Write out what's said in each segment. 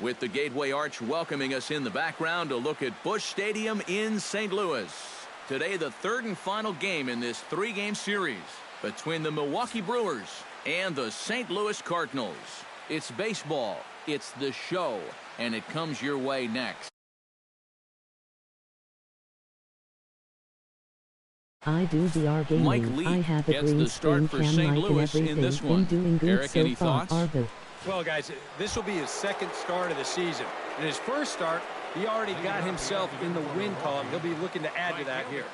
With the Gateway Arch welcoming us in the background to look at Busch Stadium in St. Louis. Today, the third and final game in this three-game series between the Milwaukee Brewers and the St. Louis Cardinals. It's baseball, it's the show, and it comes your way next. I do VR gaming. Mike Lee I have a gets green the start screen for cam St. mic Louis and in everything. this one. Been doing good Eric, so any far. thoughts? Well, guys, this will be his second start of the season. In his first start, he already got himself in the win column. He'll be looking to add to that here.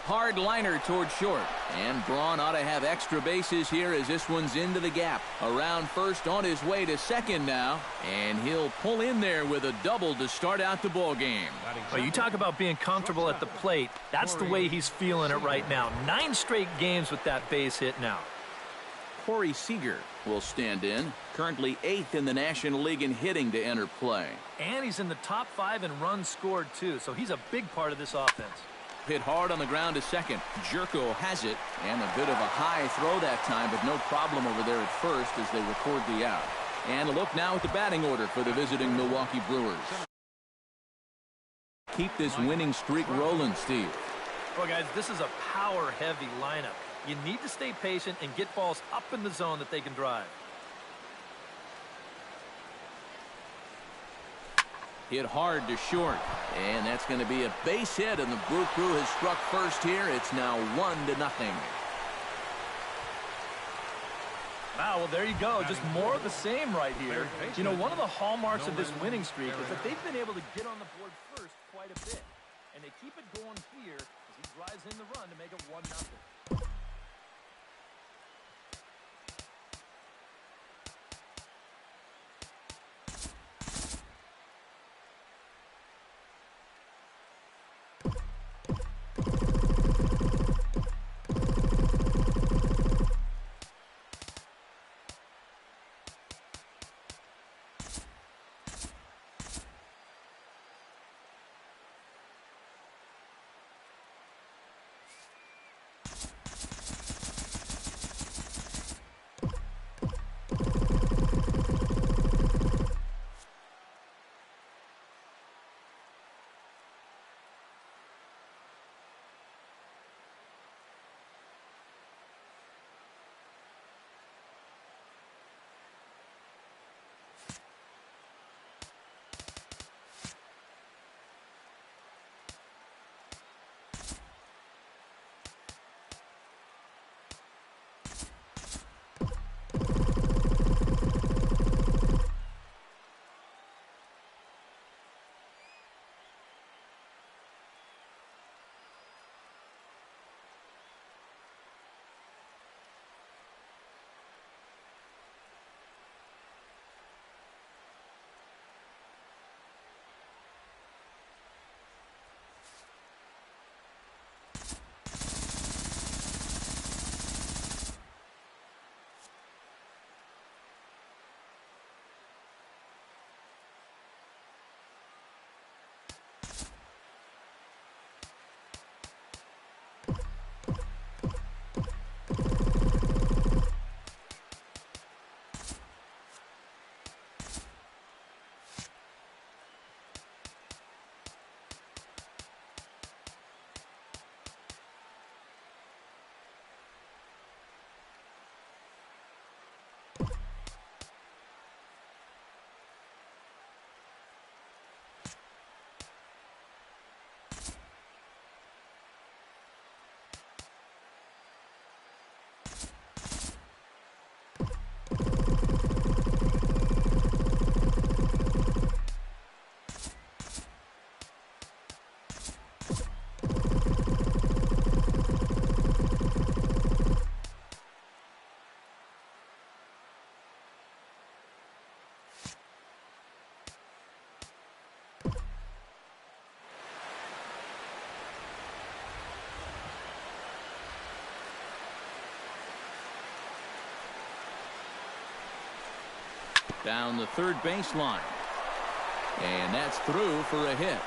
Hard liner toward short. And Braun ought to have extra bases here as this one's into the gap. Around first, on his way to second now. And he'll pull in there with a double to start out the ball game. Well, you talk about being comfortable at the plate. That's the way he's feeling it right now. 9 straight games with that base hit now. Corey Seager will stand in. Currently 8th in the National League in hitting to enter play. And he's in the top 5 in runs scored, too. So he's a big part of this offense. Hit hard on the ground to second. Jerko has it, and a bit of a high throw that time, but no problem over there at first as they record the out. And a look now at the batting order for the visiting Milwaukee Brewers. Keep this winning streak rolling, Steve. Well, guys, this is a power-heavy lineup. You need to stay patient and get balls up in the zone that they can drive. Hit hard to short, and that's going to be a base hit, and the Brew Crew has struck first here. It's now 1-0. Wow, well, there you go. Just more of the same right here. You know, one of the hallmarks of this winning streak is that they've been able to get on the board first quite a bit. And they keep it going here as he drives in the run to make it 1-0. Down the third baseline. And that's through for a hit.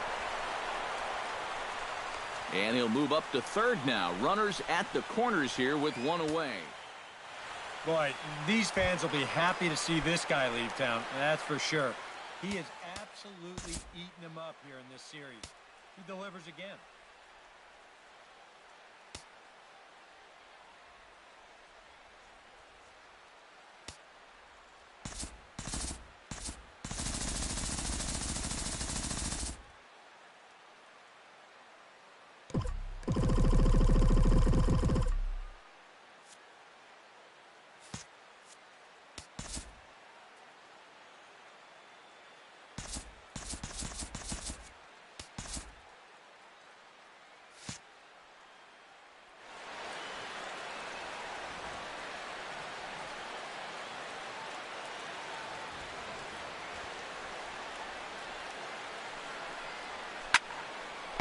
And he'll move up to third now. Runners at the corners here with one away. Boy, these fans will be happy to see this guy leave town, that's for sure. He is absolutely eating them up here in this series. He delivers again.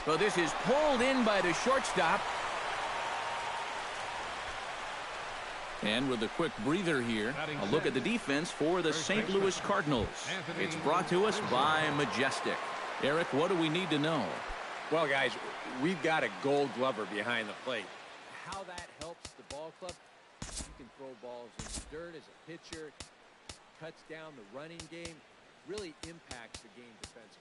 Well, this is pulled in by the shortstop. And with a quick breather here, a look at the defense for the St. Louis Cardinals. It's brought to us by Majestic. Eric, what do we need to know? Well, guys, we've got a gold glover behind the plate. How that helps the ball club, you can throw balls in the dirt as a pitcher, cuts down the running game, really impacts the game defensively.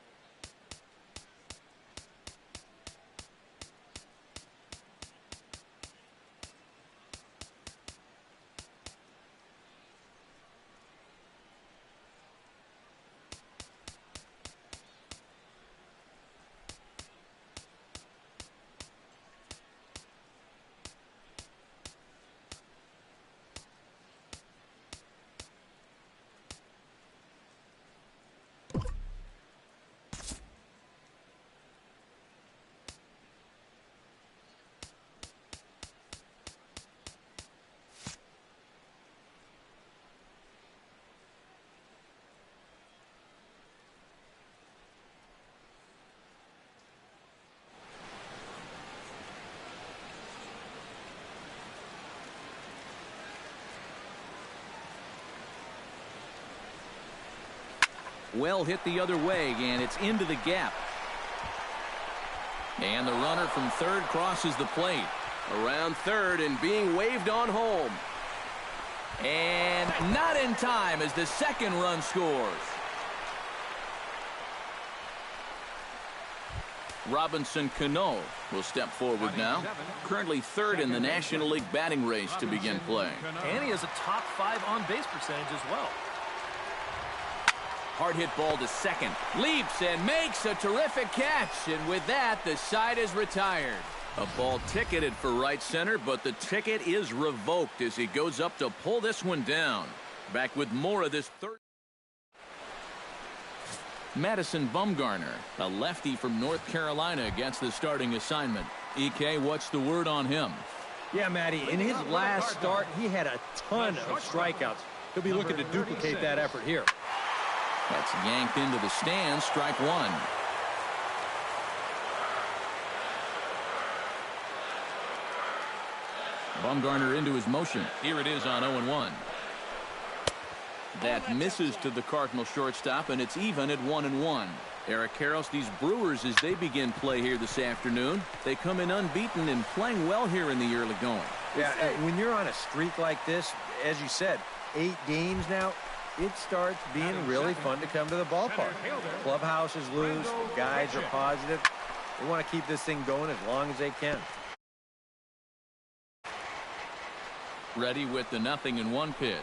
Well hit the other way, and it's into the gap. And the runner from third crosses the plate. Around third and being waved on home. And not in time as the second run scores. Robinson Cano will step forward now. Currently third in the National League batting race to begin play. And he has a top 5 on-base percentage as well. Hard hit ball to second. Leaps and makes a terrific catch. And with that, the side is retired. A ball ticketed for right center, but the ticket is revoked as he goes up to pull this one down. Back with more of this third. Madison Bumgarner, a lefty from North Carolina, gets the starting assignment. EK, what's the word on him? Yeah, Matty, in his last start, he had a ton of strikeouts. He'll be looking to duplicate that effort here. That's yanked into the stands, strike one. Bumgarner into his motion. Here it is on 0-1. That misses to the Cardinal shortstop, and it's even at 1-1. Eric Karros, these Brewers, as they begin play here this afternoon, they come in unbeaten and playing well here in the early going. Yeah, when you're on a streak like this, as you said, 8 games now, it starts being really fun to come to the ballpark. Clubhouse is loose, the guys are positive. They want to keep this thing going as long as they can. Ready with the 0-1 pitch.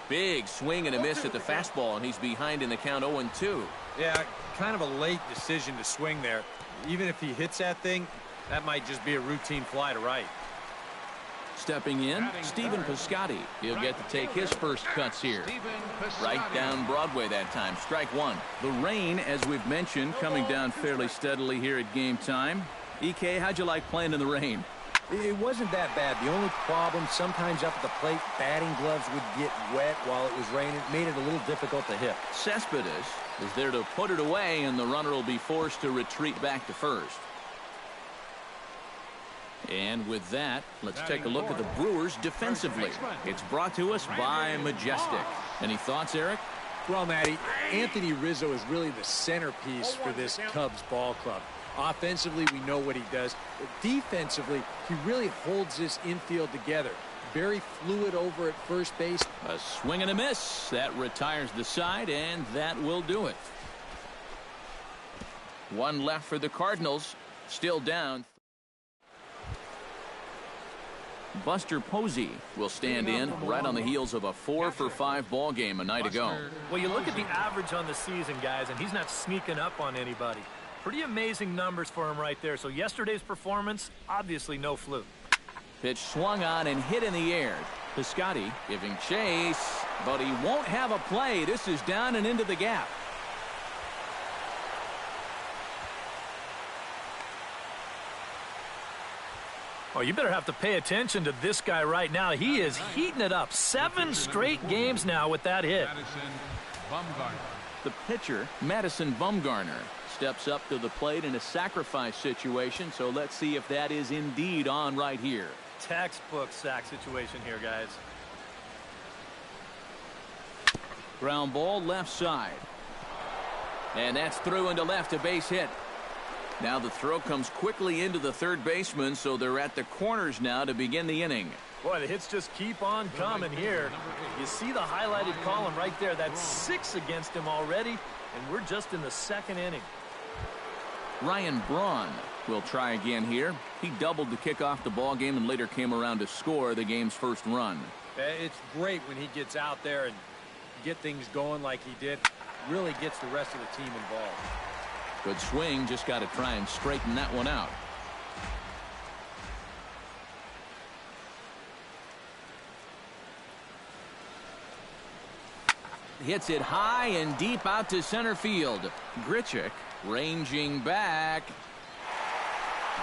Big swing and a miss at the fastball, and he's behind in the count 0-2. Yeah, kind of a late decision to swing there. Even if he hits that thing, that might just be a routine fly to right. Stepping in, Stephen Piscotty. He'll get to take his first cuts here. Right down Broadway that time, strike one. The rain, as we've mentioned, coming down fairly steadily here at game time. EK, how'd you like playing in the rain? It wasn't that bad. The only problem, sometimes up at the plate, batting gloves would get wet while it was raining. It made it a little difficult to hit. Cespedes is there to put it away, and the runner will be forced to retreat back to first. And with that, let's take a look at the Brewers defensively. It's brought to us by Majestic. Any thoughts, Eric? Well, Matty, Anthony Rizzo is really the centerpiece for this Cubs ball club. Offensively, we know what he does. But defensively, he really holds this infield together. Very fluid over at first base. A swing and a miss. That retires the side, and that will do it. One left for the Cardinals. Still down. Buster Posey will stand in right on the heels of a 4-for-5 ball game a night ago. Well, you look at the average on the season, guys, and he's not sneaking up on anybody. Pretty amazing numbers for him right there. So yesterday's performance, obviously no fluke. Pitch swung on and hit in the air. Piscotty giving chase, but he won't have a play. This is down and into the gap. Oh, you better have to pay attention to this guy right now. He is heating it up. 7 straight games now with that hit. The pitcher, Madison Bumgarner, steps up to the plate in a sacrifice situation, so let's see if that is indeed on right here. Textbook sack situation here, guys. Ground ball left side. And that's through into left, a base hit. Now the throw comes quickly into the third baseman, so they're at the corners now to begin the inning. Boy, the hits just keep on coming here. You see the highlighted column right there. That's 6 against him already, and we're just in the second inning. Ryan Braun will try again here. He doubled to kick off the ball game and later came around to score the game's first run. It's great when he gets out there and get things going like he did. Really gets the rest of the team involved. Good swing, just got to try and straighten that one out. Hits it high and deep out to center field. Grichuk ranging back.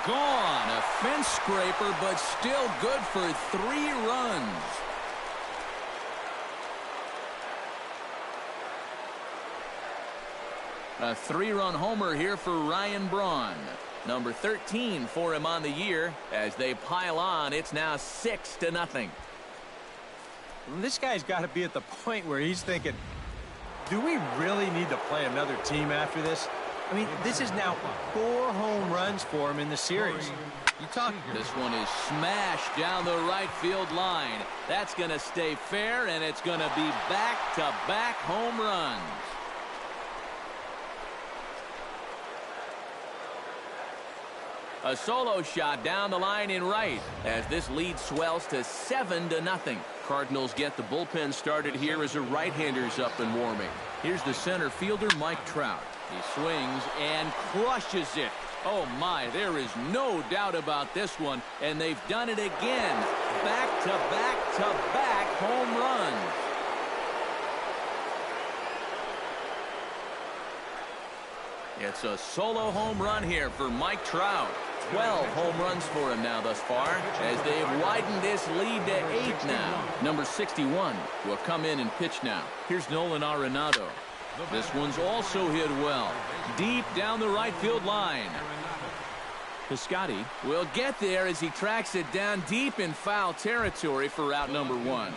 Gone. A fence scraper, but still good for 3 runs. A 3-run homer here for Ryan Braun. Number 13 for him on the year. As they pile on, it's now 6-0. This guy's got to be at the point where he's thinking, do we really need to play another team after this? I mean, this is now 4 home runs for him in the series. This one is smashed down the right field line. That's going to stay fair, and it's going to be back-to-back home runs. A solo shot down the line in right as this lead swells to 7-0. Cardinals get the bullpen started here as a right-hander's up and warming. Here's the center fielder, Mike Trout. He swings and crushes it. Oh my, there is no doubt about this one, and they've done it again. Back-to-back-to-back home runs. It's a solo home run here for Mike Trout. 12 home runs for him now thus far as they've widened this lead to 8 now. Number 61 will come in and pitch now. Here's Nolan Arenado. This one's also hit well. Deep down the right field line. Piscotty will get there as he tracks it down deep in foul territory for out number 1.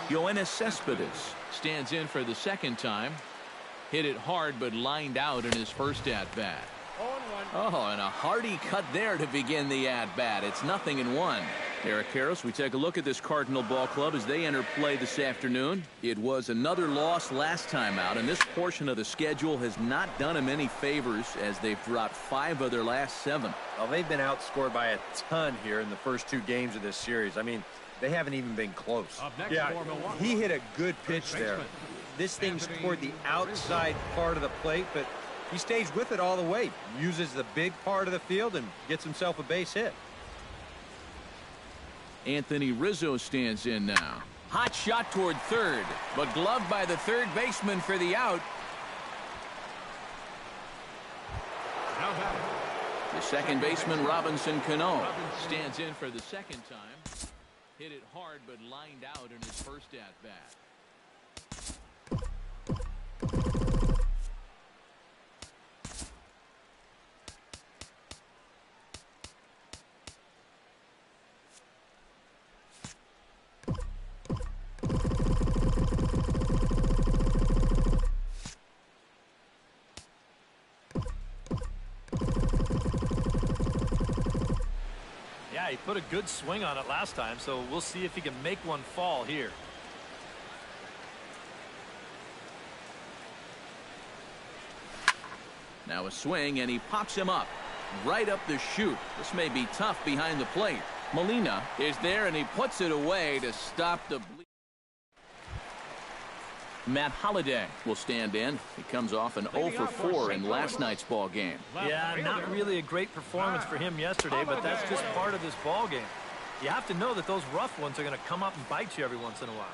Yoenis Cespedes stands in for the second time. Hit it hard but lined out in his first at-bat. Oh, and a hearty cut there to begin the at-bat. It's 0-1. Eric Karros, we take a look at this Cardinal ball club as they enter play this afternoon. It was another loss last time out, and this portion of the schedule has not done them any favors as they've dropped 5 of their last 7. Well, they've been outscored by a ton here in the first 2 games of this series. I mean, they haven't even been close. Yeah, he hit a good pitch there. This thing's toward the outside part of the plate, but he stays with it all the way, uses the big part of the field, and gets himself a base hit. Anthony Rizzo stands in now. Hot shot toward third, but gloved by the third baseman for the out. The second baseman, Robinson Cano, stands in for the second time. Hit it hard, but lined out in his first at-bat. Yeah, he put a good swing on it last time, so we'll see if he can make one fall here. Now a swing, and he pops him up. Right up the chute. This may be tough behind the plate. Molina is there, and he puts it away to stop the bleed. Matt Holliday will stand in. He comes off an 0 for 4 in last night's ball game. Yeah, not really a great performance for him yesterday, but that's just part of this ball game. You have to know that those rough ones are going to come up and bite you every once in a while.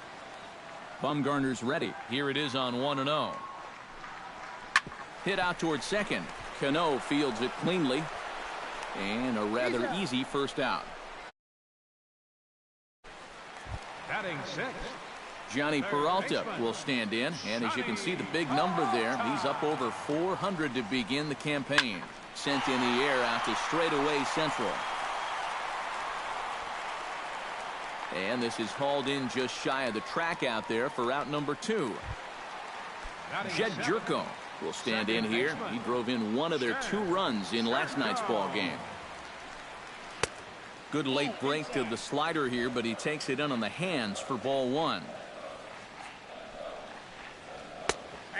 Bumgarner's ready. Here it is on 1-0. Hit out towards second. Cano fields it cleanly. And a rather easy first out. Batting six. Johnny Peralta will stand in, and as you can see the big number there, he's up over 400 to begin the campaign. Sent in the air out to straightaway central. And this is hauled in just shy of the track out there for out number 2. Jed Jerko will stand in here. He drove in one of their 2 runs in last night's ball game. Good late break to the slider here, but he takes it in on the hands for ball 1.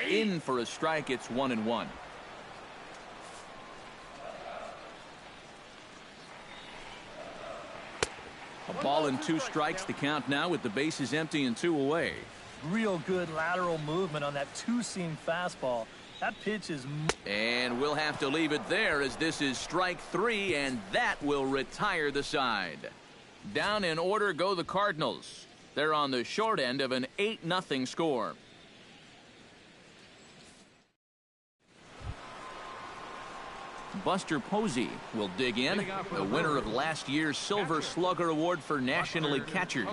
In for a strike. It's 1-1. A ball and 2 strikes. The count now with the bases empty and 2 away. Real good lateral movement on that 2-seam fastball. That pitch is... And we'll have to leave it there as this is strike 3, and that will retire the side. Down in order go the Cardinals. They're on the short end of an 8-0 score. Buster Posey will dig in, the winner of last year's Silver Slugger Award for National League catchers.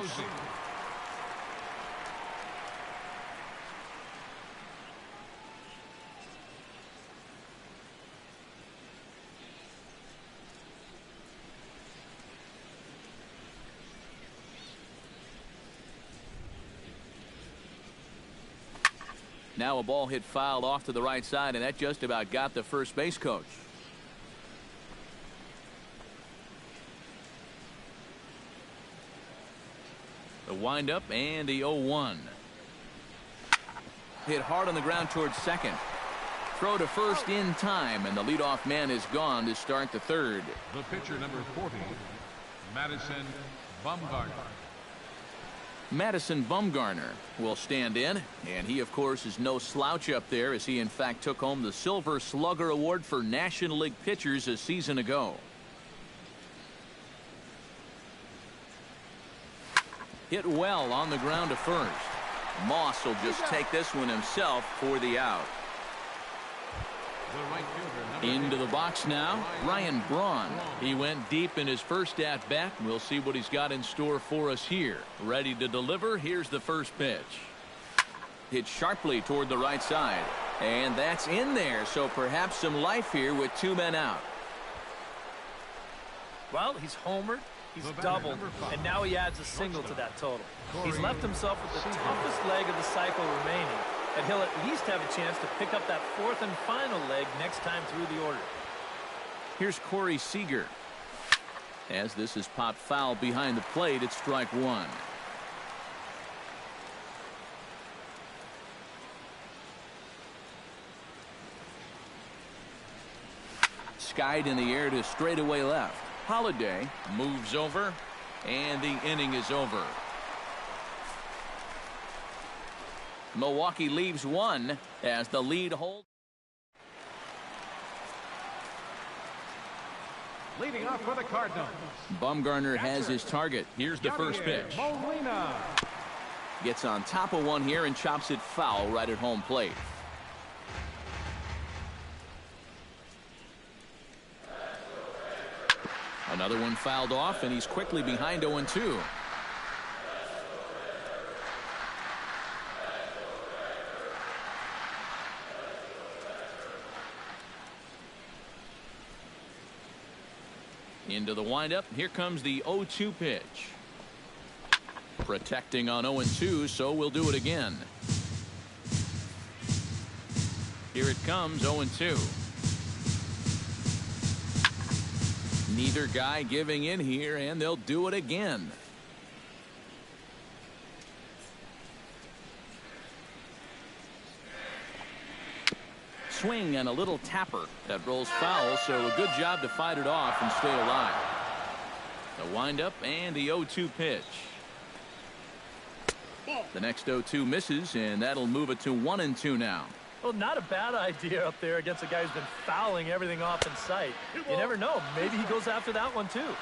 Now a ball hit foul off to the right side, and that just about got the first base coach. The windup and the 0-1. Hit hard on the ground towards second. Throw to first in time, and the leadoff man is gone to start the third. The pitcher number 40, Madison Bumgarner. Madison Bumgarner will stand in, and he of course is no slouch up there as he in fact took home the Silver Slugger Award for National League pitchers a season ago. Hit well on the ground to first. Moss will just take this one himself for the out. Into the box now, Ryan Braun. He went deep in his first at-bat. We'll see what he's got in store for us here. Ready to deliver. Here's the first pitch. Hit sharply toward the right side. And that's in there, so perhaps some life here with 2 men out. Well, he's homered, he's doubled, and now he adds a single to that total. He's left himself with the toughest leg of the cycle remaining, and he'll at least have a chance to pick up that 4th and final leg next time through the order. Here's Corey Seager. As this is popped foul behind the plate, it's strike 1. Skied in the air to straightaway left. Holliday moves over, and the inning is over. Milwaukee leaves 1 as the lead holds. Leading off for the Cardinals, Bumgarner has his target. Here's the first pitch. Molina. Gets on top of one here and chops it foul right at home plate. Another one fouled off, and he's quickly behind 0-2. Into the windup. Here comes the 0-2 pitch. Protecting on 0-2, so we'll do it again. Here it comes, 0-2. Neither guy giving in here, and they'll do it again. Swing and a little tapper that rolls foul, so a good job to fight it off and stay alive. The windup and the 0-2 pitch. The next 0-2 misses, and that'll move it to 1-2 now. Well, not a bad idea up there against a guy who's been fouling everything off in sight. You never know. Maybe he goes after that one, too.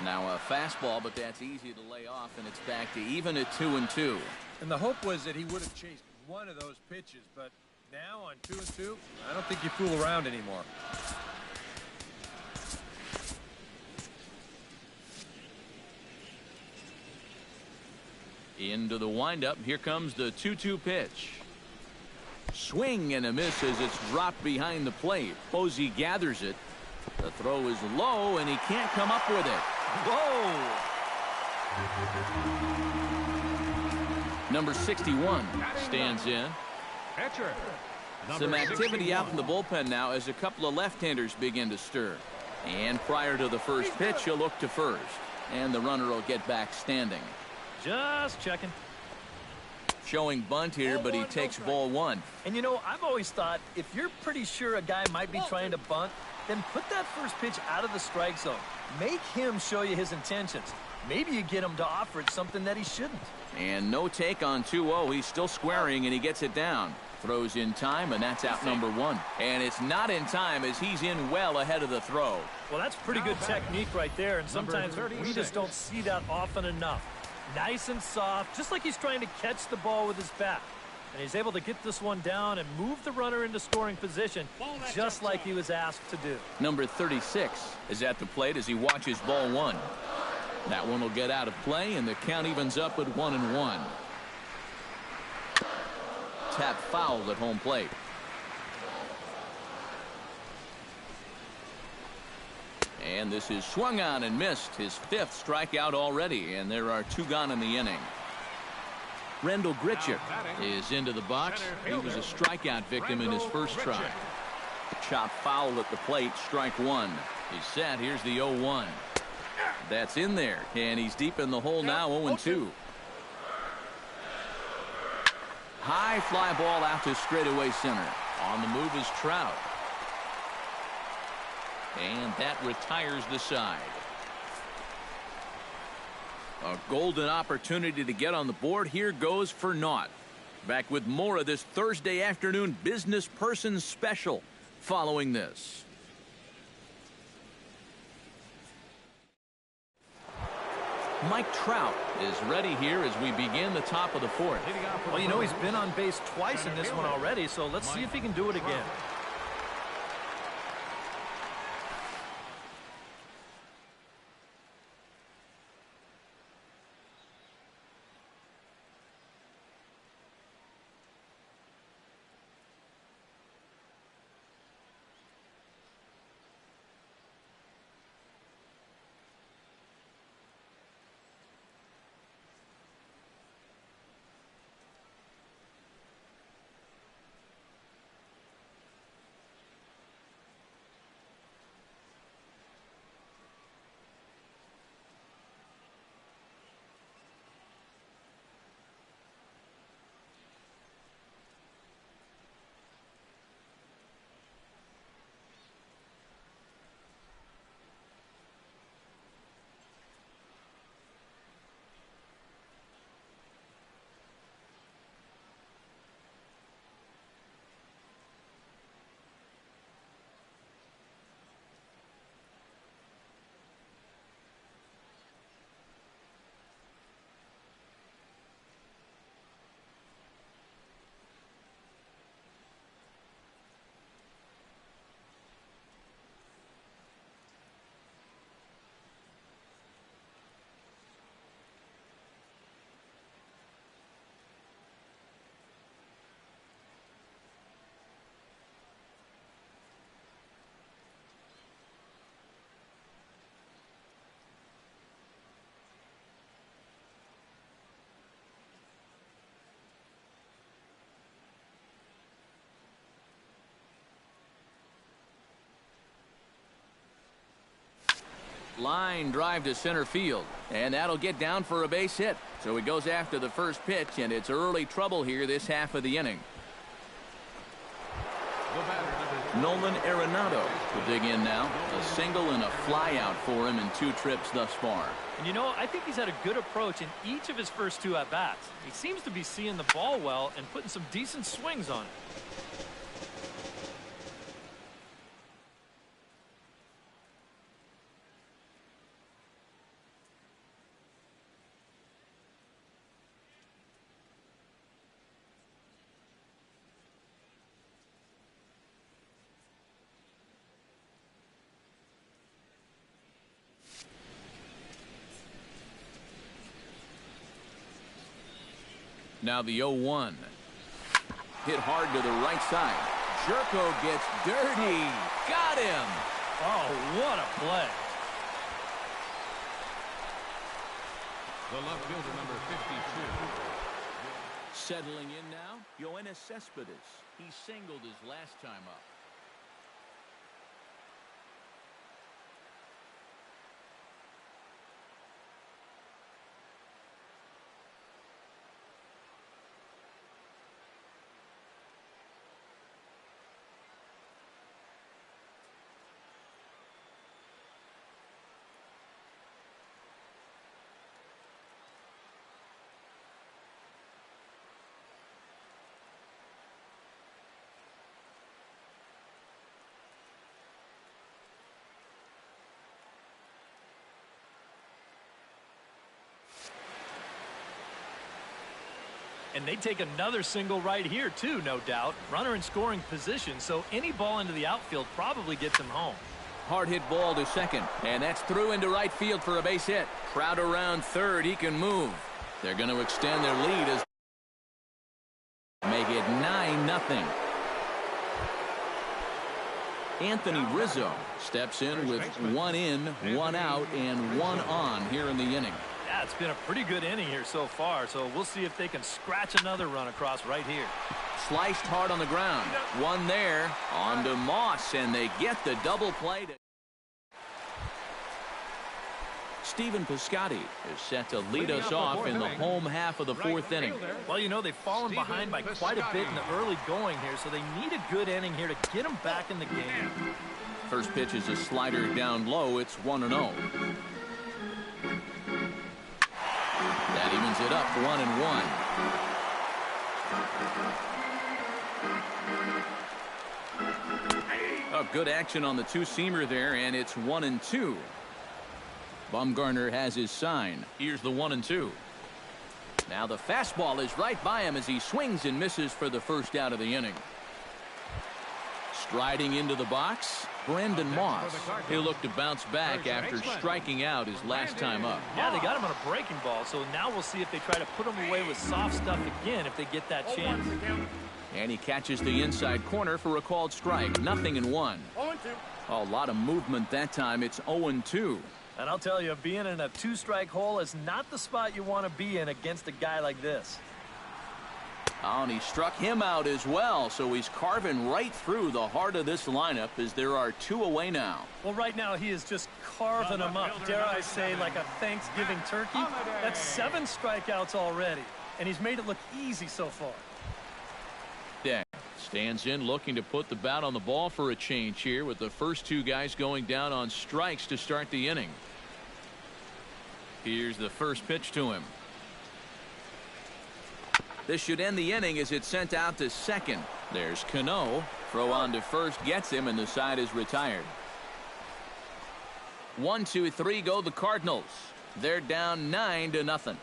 Now a fastball, but that's easy to lay off, and it's back to even at 2-2. And the hope was that he would have chased one of those pitches, but now on 2-2, I don't think you fool around anymore. Into the windup. Here comes the 2-2 pitch. Swing and a miss as it's dropped behind the plate. Posey gathers it. The throw is low, and he can't come up with it. Whoa! Number 61 stands in. Catcher. Some activity out in the bullpen now as a couple of left-handers begin to stir. And prior to the first pitch, he'll look to first. And the runner will get back standing. Just checking. Showing bunt here, but he takes ball one. And, you know, I've always thought if you're pretty sure a guy might be trying to bunt, then put that first pitch out of the strike zone. Make him show you his intentions. Maybe you get him to offer it something that he shouldn't. And no take on 2-0. He's still squaring, and he gets it down. Throws in time, and that's out number one. And it's not in time as he's in well ahead of the throw. Well, that's pretty good technique right there, and sometimes we just don't see that often enough. Nice and soft, just like he's trying to catch the ball with his bat. And he's able to get this one down and move the runner into scoring position, just like he was asked to do. Number 36 is at the plate as he watches ball one. That one will get out of play, and the count evens up at 1-1. Tap foul at home plate. And this is swung on and missed. His fifth strikeout already, and there are two gone in the inning. Rendell Gritchick is into the box. He was a strikeout victim in his first try. Chop foul at the plate, strike one. He's set. Here's the 0-1. That's in there, and he's deep in the hole now, 0-2. High fly ball out to straightaway center. On the move is Trout. And that retires the side. A golden opportunity to get on the board. Here goes for naught. Back with more of this Thursday afternoon business person special following this. Mike Trout is ready here as we begin the top of the fourth. Well, you know, he's been on base twice in this one already, so let's see if he can do it again. Line drive to center field, and that'll get down for a base hit. So he goes after the first pitch, and it's early trouble here this half of the inning. Nolan Arenado will dig in now. A single and a fly out for him in 2 trips thus far. And you know, I think he's had a good approach in each of his first 2 at-bats. He seems to be seeing the ball well and putting some decent swings on it. Now the 0-1. Hit hard to the right side. Jerko gets dirty. Got him. Oh, what a play. The left fielder, number 52. Settling in now, Yoenis Cespedes. He singled his last time up. And they take another single right here, too, no doubt. Runner in scoring position, so any ball into the outfield probably gets him home. Hard hit ball to second, and that's through into right field for a base hit. Crowd around third. He can move. They're going to extend their lead as make it 9-0. Anthony Rizzo steps in with 1 in, 1 out, and 1 on here in the inning. Yeah, it's been a pretty good inning here so far, so we'll see if they can scratch another run across right here. Sliced hard on the ground. 1 there. On to Moss, and they get the double play. Stephen Piscotty is set to lead us off in the home half of the 4th inning. Well, you know, they've fallen behind by quite a bit in the early going here, so they need a good inning here to get them back in the game. First pitch is a slider down low. It's 1-0. That evens it up 1-1. Oh, good action on the 2-seamer there, and it's 1-2. Bumgarner has his sign. Here's the 1-2. Now the fastball is right by him as he swings and misses for the first out of the inning. Striding into the box, Brendan Moss. He'll look to bounce back after striking out his last time up. Yeah, they got him on a breaking ball, so now we'll see if they try to put him away with soft stuff again if they get that chance. And he catches the inside corner for a called strike. 0-1. A lot of movement that time. It's 0-2. And I'll tell you, being in a 2-strike hole is not the spot you want to be in against a guy like this. Oh, and he struck him out as well, so he's carving right through the heart of this lineup as there are 2 away now. Well, right now he is just carving them up, dare I say, like a Thanksgiving turkey. That's 7 strikeouts already, and he's made it look easy so far. Yeah, stands in looking to put the bat on the ball for a change here with the first 2 guys going down on strikes to start the inning. Here's the first pitch to him. This should end the inning as it's sent out to second. There's Cano. Throw on to first gets him, and the side is retired. 1-2-3 go the Cardinals. They're down 9-0.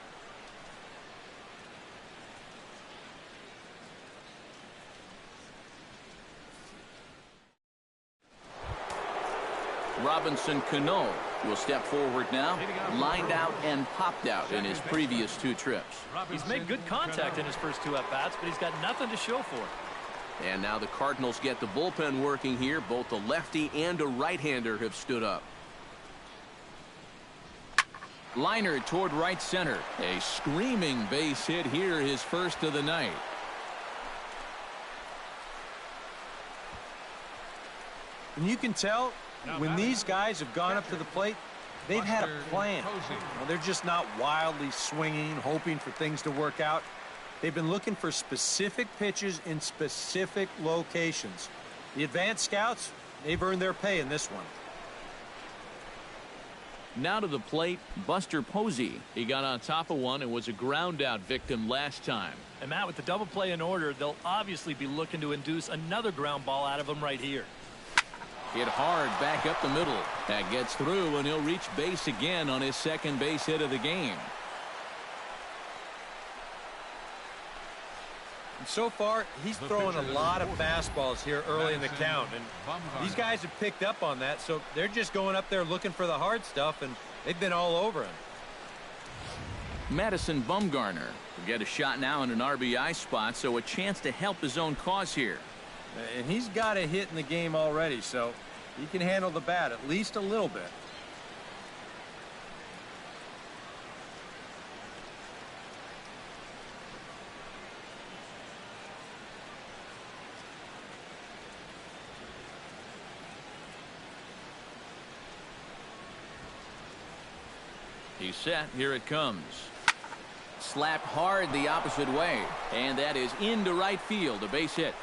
Robinson Cano will step forward now, lined out and popped out in his previous 2 trips. He's made good contact in his first 2 at-bats, but he's got nothing to show for it. And now the Cardinals get the bullpen working here. Both a lefty and a right-hander have stood up. Liner toward right center. A screaming base hit here, his first of the night. And you can tell when these guys have gone up to the plate, They've had a plan. Well, they're just not wildly swinging, hoping for things to work out. They've been looking for specific pitches in specific locations. The advanced scouts, they've earned their pay in this one. Now to the plate, Buster Posey. He got on top of one and was a ground out victim last time. And Matt, with the double play in order, they'll obviously be looking to induce another ground ball out of him right here. Hit hard back up the middle. That gets through, and he'll reach base again on his second base hit of the game. And so far, he's throwing a lot of fastballs here early in the count. And these guys have picked up on that, so they're just going up there looking for the hard stuff, and they've been all over him. Madison Bumgarner will get a shot now in an RBI spot, so a chance to help his own cause here. And he's got a hit in the game already, so he can handle the bat at least a little bit. He's set. Here it comes. Slapped hard the opposite way, and that is into right field, a base hit.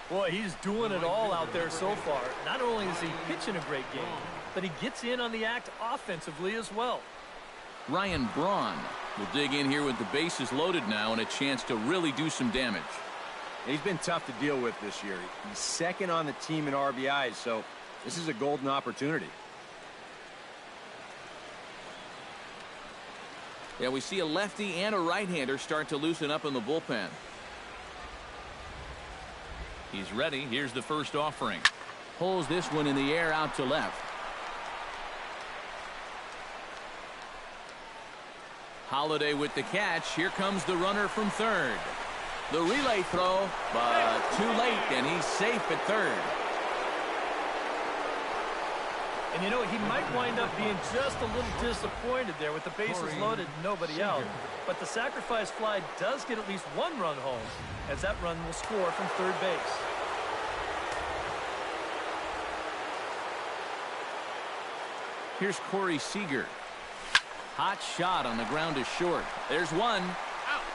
Boy, he's doing it all out there so far. Not only is he pitching a great game, but he gets in on the act offensively as well. Ryan Braun will dig in here with the bases loaded now and a chance to really do some damage. He's been tough to deal with this year. He's second on the team in RBIs, so this is a golden opportunity. Yeah, we see a lefty and a right-hander start to loosen up in the bullpen. He's ready. Here's the first offering. Pulls this one in the air out to left. Holiday with the catch. Here comes the runner from third. The relay throw, but too late, and he's safe at third. And you know, he might wind up being just a little disappointed there with the bases loaded and nobody out. But the sacrifice fly does get at least one run home, as that run will score from third base. Here's Corey Seager. Hot shot on the ground is short. There's one.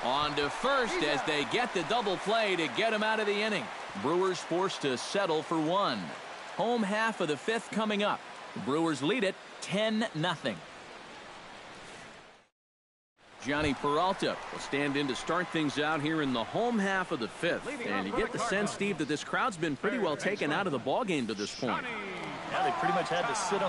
On to first as they get the double play to get him out of the inning. Brewers forced to settle for one. Home half of the fifth coming up. The Brewers lead it 10-0. Johnny Peralta will stand in to start things out here in the home half of the fifth. And you get the sense, Steve, that this crowd's been pretty well taken out of the ballgame to this point. Yeah, they pretty much had to sit on the